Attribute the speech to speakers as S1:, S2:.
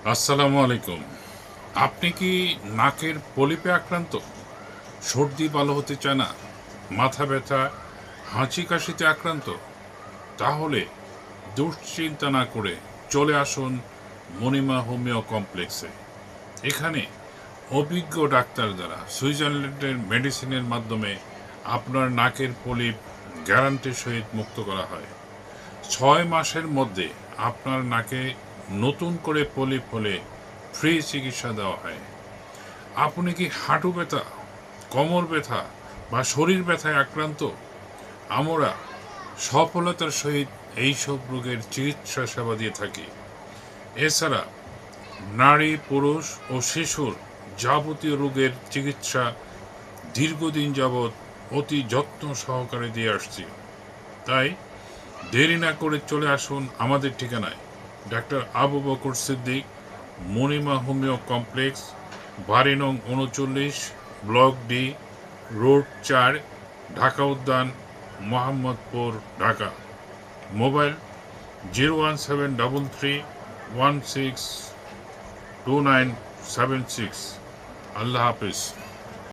S1: আসসালামু আলাইকুম। আপনি কি নাকের পলিপে আক্রান্ত? সর্দি ভালো হতে চায় না? মাথা ব্যথা, হাঁচি কাশিতে আক্রান্ত? তাহলে দুশ্চিন্তা না করে চলে আসুন মণিমা হোমিও কমপ্লেক্সে। এখানে অভিজ্ঞ ডাক্তার দ্বারা সুইজারল্যান্ডের মেডিসিনের মাধ্যমে আপনার নাকের পলিপ গ্যারান্টির সহিত মুক্ত করা হয়। 6 মাসের মধ্যে আপনার নাকে নতুন করে পলিপ হলে ফ্রি চিকিৎসা দেওয়া হয়। আপনি কি হাঁটু ব্যথা, কোমর ব্যথা বা শরীর ব্যথায় আক্রান্ত? আমরা সফলতার সহিত এইসব রোগের চিকিৎসা সেবা দিয়ে থাকি। এছাড়া নারী, পুরুষ ও শিশুর যাবতীয় রোগের চিকিৎসা দীর্ঘদিন যাবৎ অতি যত্ন সহকারে দিয়ে আসছি। তাই দেরি না করে চলে আসুন আমাদের ঠিকানায়, doctor Abu Bakar Siddique, Monima homeo complex, বাড়ি নং ৩৯, block D, road ৪, Dhaka Udyan, Mohammadpur, Dhaka. Mobile 01733162976। আল্লাহ হাফিজ।